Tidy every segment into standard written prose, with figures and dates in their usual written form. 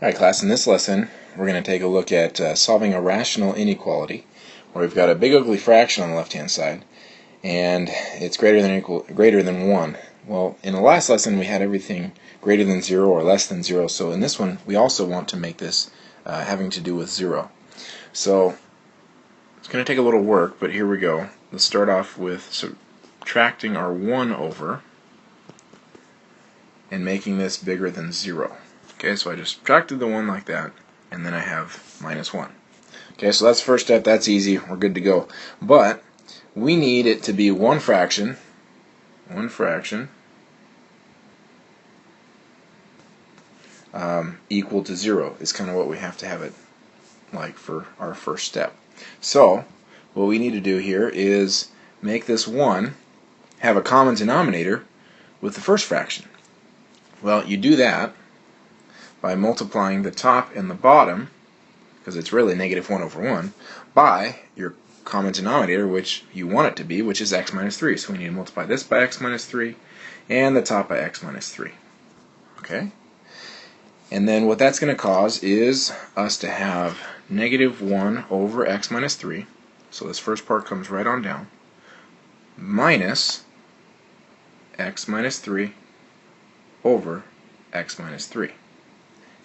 Alright class, in this lesson we're going to take a look at solving a rational inequality where we've got a big ugly fraction on the left hand side and it's greater than 1. Well, in the last lesson we had everything greater than 0 or less than 0, so in this one we also want to make this having to do with 0. So it's going to take a little work, but here we go. Let's start off with subtracting our 1 over and making this bigger than 0. Okay, so I just subtracted the 1 like that, and then I have minus 1. Okay, so that's the first step. That's easy. We're good to go. But we need it to be one fraction equal to 0 is kind of what we have to have it like for our first step. So what we need to do here is make this 1 have a common denominator with the first fraction. Well, you do that by multiplying the top and the bottom, because it's really negative 1 over 1, by your common denominator, which you want it to be, which is x minus 3. So we need to multiply this by x minus 3 and the top by x minus 3. Okay? And then what that's going to cause is us to have negative 1 over x minus 3. So this first part comes right on down, minus x minus 3 over x minus 3.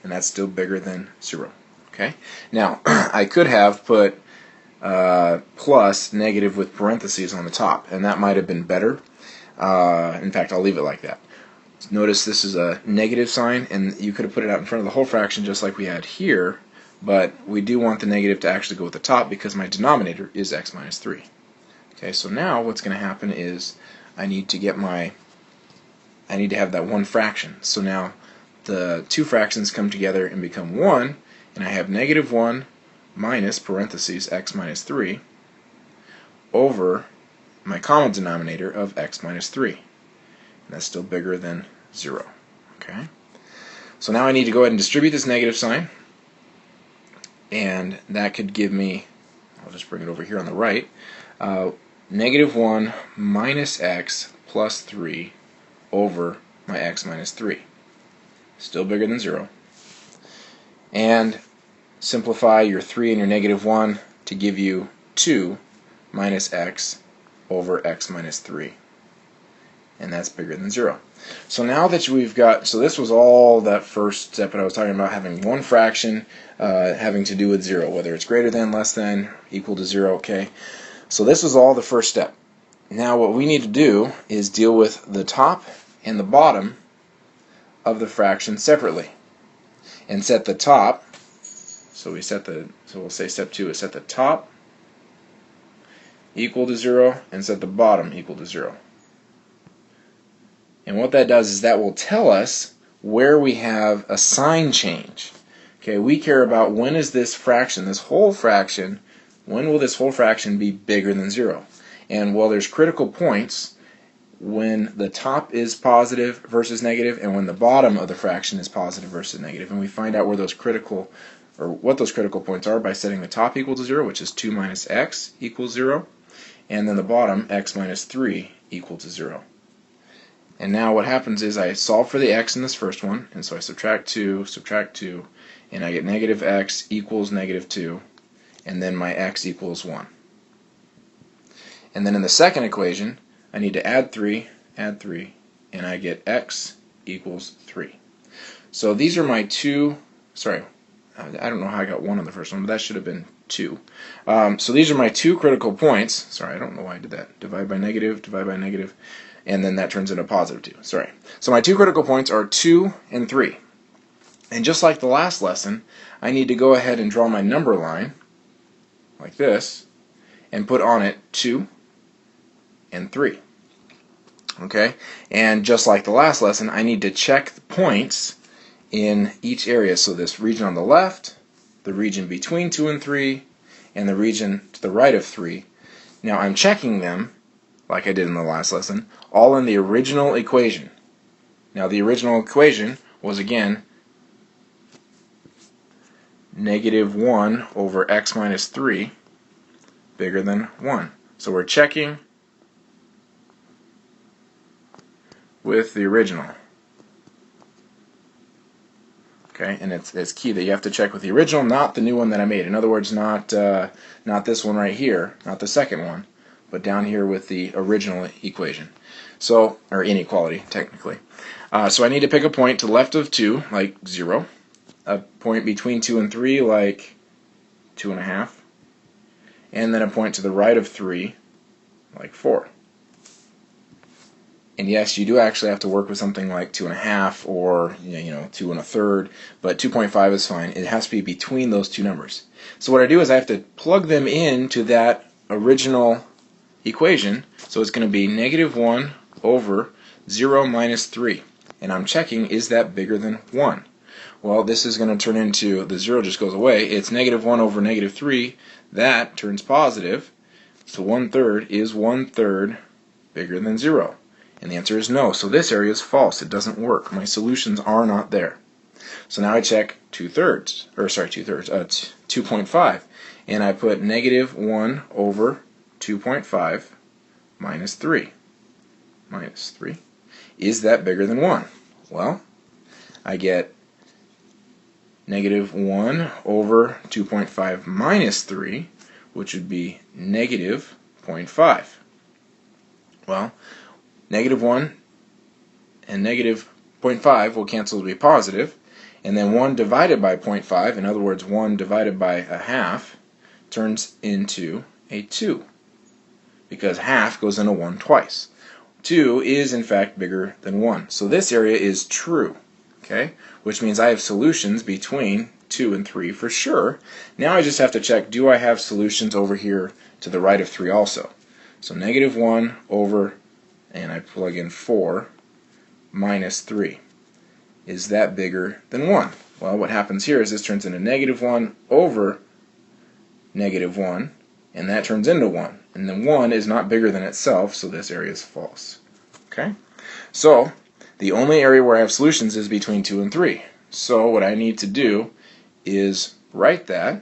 And that's still bigger than 0. Okay? Now, I could have put plus negative with parentheses on the top, and that might have been better. In fact, I'll leave it like that. Notice this is a negative sign, and you could have put it out in front of the whole fraction just like we had here, but we do want the negative to actually go with the top because my denominator is x minus 3. Okay, so now what's going to happen is I need to have that one fraction. So now the two fractions come together and become 1, and I have negative 1 minus parentheses x minus 3 over my common denominator of x minus 3. And that's still bigger than 0. Okay? So now I need to go ahead and distribute this negative sign, and that could give me, I'll just bring it over here on the right, negative 1 minus x plus 3 over my x minus 3. Still bigger than 0. And simplify your 3 and your negative 1 to give you 2 minus x over x minus 3. And that's bigger than 0. So now that we've got, so this was all that first step that I was talking about, having one fraction having to do with 0, whether it's greater than, less than, equal to 0, okay? So this was all the first step. Now what we need to do is deal with the top and the bottom of the fraction separately, and set the top. So we'll say step 2 is set the top equal to 0 and set the bottom equal to 0. And what that does is that will tell us where we have a sign change. Okay, we care about when is this fraction, this whole fraction, when will this whole fraction be bigger than 0? And well, there's critical points when the top is positive versus negative, and when the bottom of the fraction is positive versus negative. And we find out where those critical, or what those critical points are by setting the top equal to 0, which is 2 minus x equals 0, and then the bottom, x minus 3 equal to 0. And now what happens is I solve for the x in this first one, and so I subtract 2, and I get negative x equals negative 2, and then my x equals 1. And then in the second equation, I need to add 3, and I get x equals 3. So these are my two, sorry, I don't know how I got 1 on the first one, but that should have been 2. So these are my two critical points. Sorry, I don't know why I did that. Divide by negative, and then that turns into positive 2. Sorry. So my two critical points are 2 and 3. And just like the last lesson, I need to go ahead and draw my number line, like this, and put on it 2 and 3. Okay? And just like the last lesson, I need to check the points in each area. So this region on the left, the region between 2 and 3, and the region to the right of 3. Now I'm checking them, like I did in the last lesson, all in the original equation. Now the original equation was, again, negative 1 over x minus 3 bigger than 1. So we're checking with the original. Okay, and it's key that you have to check with the original, not the new one that I made. In other words, not this one right here, not the second one, but down here with the original equation. So, or inequality, technically. So I need to pick a point to the left of 2, like 0. A point between 2 and 3, like 2.5. And then a point to the right of 3, like 4. And yes, you do actually have to work with something like 2.5 or 2 1/3, but 2.5 is fine. It has to be between those two numbers. So what I do is I have to plug them into that original equation. So it's going to be -1 over 0 minus 3. And I'm checking, is that bigger than 1? Well, this is going to turn into, the 0 just goes away. It's -1 over -3. That turns positive. So 1/3 is 1/3 bigger than 0. And the answer is no. So this area is false. It doesn't work. My solutions are not there. So now I check 2.5. And I put -1 over 2.5 minus 3. Minus 3. Is that bigger than 1? Well, I get -1 over 2.5 minus 3, which would be -0.5. Well, -1 and -0.5 will cancel to be positive, and then 1 divided by 0.5, in other words 1 divided by a half, turns into a 2, because half goes into 1 twice. 2 is in fact bigger than 1, so this area is true, okay? Which means I have solutions between 2 and 3 for sure. Now I just have to check, do I have solutions over here to the right of 3 also? So -1 over, and I plug in 4, minus 3. Is that bigger than 1? Well, what happens here is this turns into -1 over -1, and that turns into 1. And then 1 is not bigger than itself, so this area is false. Okay? So, the only area where I have solutions is between 2 and 3. So what I need to do is write that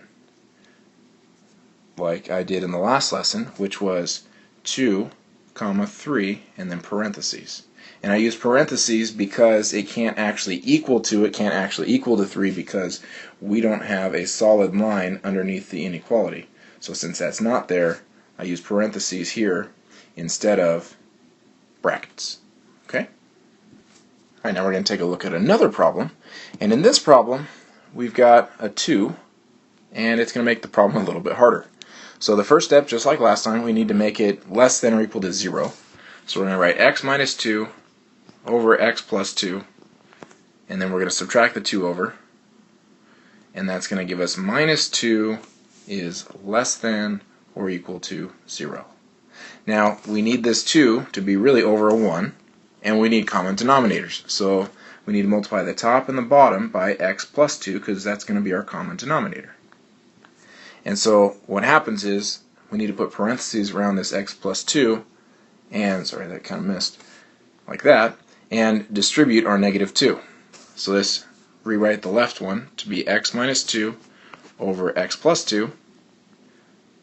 like I did in the last lesson, which was 2, 3, and then parentheses. And I use parentheses because it can't actually equal to 3 because we don't have a solid line underneath the inequality. So since that's not there, I use parentheses here instead of brackets. Okay? Alright, now we're going to take a look at another problem. And in this problem, we've got a 2, and it's going to make the problem a little bit harder. So the first step, just like last time, we need to make it less than or equal to 0. So we're going to write x minus 2 over x plus 2, and then we're going to subtract the 2 over, and that's going to give us minus 2 is less than or equal to 0. Now, we need this 2 to be really over a 1, and we need common denominators. So we need to multiply the top and the bottom by x plus 2 because that's going to be our common denominator. And so what happens is we need to put parentheses around this x plus 2, and, sorry, that kind of missed, like that, and distribute our -2. So this, rewrite the left one to be x minus 2 over x plus 2,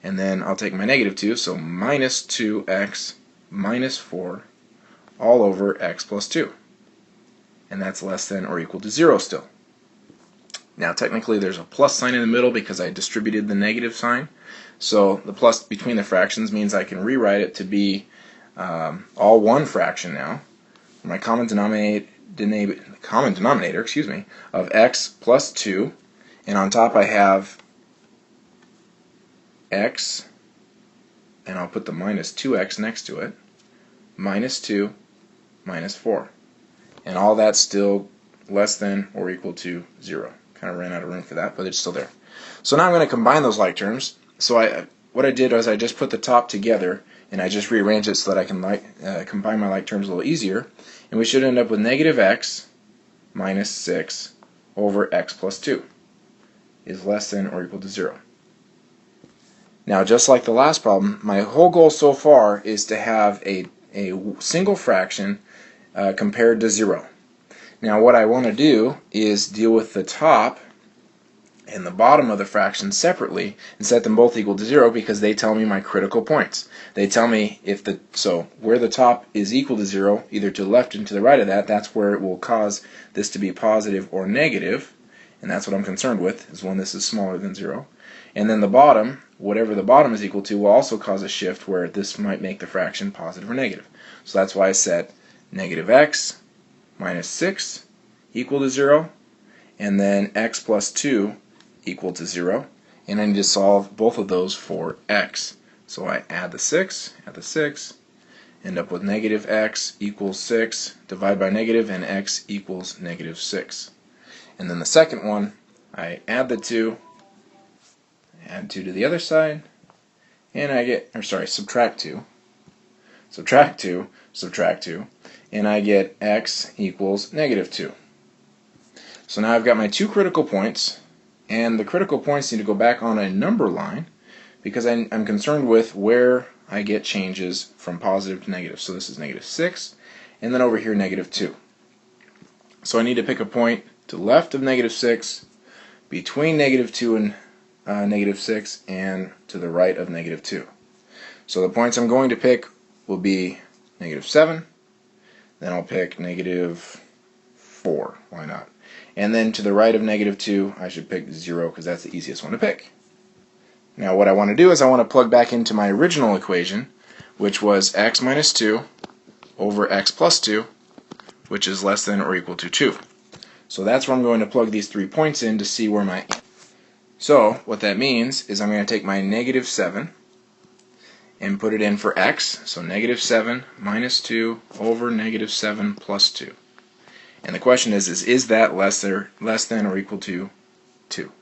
and then I'll take my -2, so minus 2x minus 4 all over x plus 2. And that's less than or equal to 0 still. Now technically there's a plus sign in the middle because I distributed the negative sign. So the plus between the fractions means I can rewrite it to be all one fraction now. My common denominator of x plus 2, and on top I have x, and I'll put the minus 2x next to it, minus 2 minus 4. And all that's still less than or equal to 0. Kind of ran out of room for that, but it's still there. So now I'm going to combine those like terms. So what I did was I just put the top together, and I just rearranged it so that I can combine my like terms a little easier. And we should end up with -x minus 6 over x plus 2 is less than or equal to 0. Now, just like the last problem, my whole goal so far is to have a single fraction compared to 0. Now what I want to do is deal with the top and the bottom of the fraction separately and set them both equal to 0 because they tell me my critical points. They tell me so where the top is equal to 0, either to the left and to the right of that, that's where it will cause this to be positive or negative, and that's what I'm concerned with, is when this is smaller than 0. And then the bottom, whatever the bottom is equal to, will also cause a shift where this might make the fraction positive or negative. So that's why I set negative x minus 6 equal to 0, and then x plus 2 equal to 0. And I need to solve both of those for x. So I add the 6, end up with negative x equals 6, divide by negative, and x equals negative 6. And then the second one, I add the 2, add 2 to the other side, and I get, subtract 2, and I get x equals negative 2. So now I've got my two critical points, and the critical points need to go back on a number line because I'm concerned with where I get changes from positive to negative. So this is negative 6, and then over here negative 2. So I need to pick a point to the left of negative 6, between negative 2 and negative 6, and to the right of negative 2. So the points I'm going to pick will be negative 7, then I'll pick negative 4, why not? And then to the right of negative 2, I should pick 0 because that's the easiest one to pick. Now what I want to do is I want to plug back into my original equation, which was x minus 2 over x plus 2, which is less than or equal to 2. So that's where I'm going to plug these 3 points in to see where my... So what that means is I'm going to take my negative 7 and put it in for x, so negative 7 minus 2 over negative 7 plus 2. And the question is that less than or equal to 2?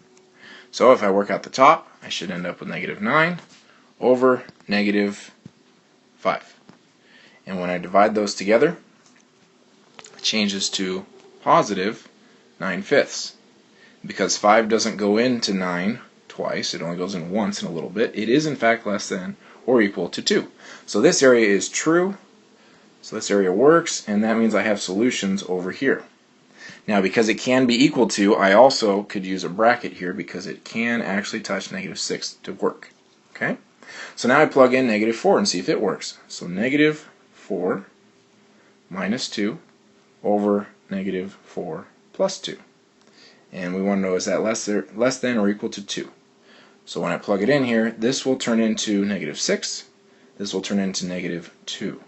So if I work out the top, I should end up with negative 9 over negative 5. And when I divide those together, it changes to positive 9/5. Because 5 doesn't go into 9 twice, it only goes in once in a little bit, it is in fact less than or equal to 2. So this area is true, so this area works, and that means I have solutions over here. Now because it can be equal to, I also could use a bracket here because it can actually touch negative 6 to work. Okay? So now I plug in negative 4 and see if it works. So negative 4 minus 2 over negative 4 plus 2. And we want to know, is that less than or equal to 2? So when I plug it in here, this will turn into negative 6. This will turn into negative 2.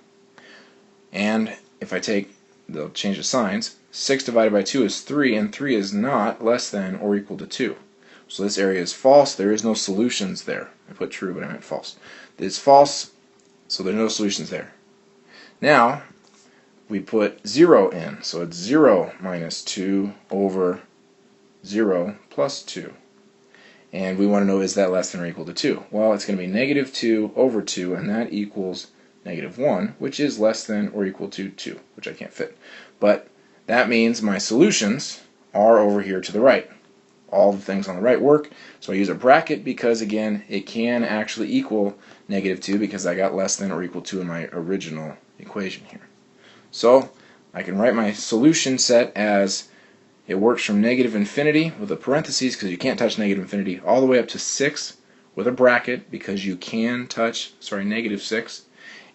And if I they'll change the signs, 6 divided by 2 is 3, and 3 is not less than or equal to 2. So this area is false. There is no solutions there. I put true, but I meant false. It's false, so there are no solutions there. Now, we put 0 in. So it's 0 minus 2 over 0 plus 2. And we want to know, is that less than or equal to 2? Well, it's going to be negative 2 over 2, and that equals negative 1, which is less than or equal to 2, which I can't fit. But that means my solutions are over here to the right. All the things on the right work, so I use a bracket because, again, it can actually equal negative 2 because I got less than or equal to in my original equation here. So I can write my solution set as it works from negative infinity with a parentheses because you can't touch negative infinity all the way up to 6 with a bracket because you can touch, negative 6,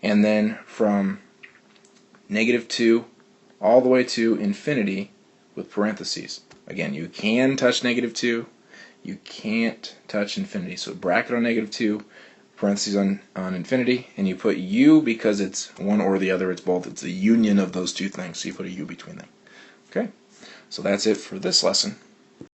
and then from negative 2 all the way to infinity with parentheses. Again, you can touch negative 2, you can't touch infinity. So bracket on negative 2, parentheses on infinity, and you put u because it's one or the other, it's both. It's the union of those two things, so you put a u between them. Okay, so that's it for this lesson.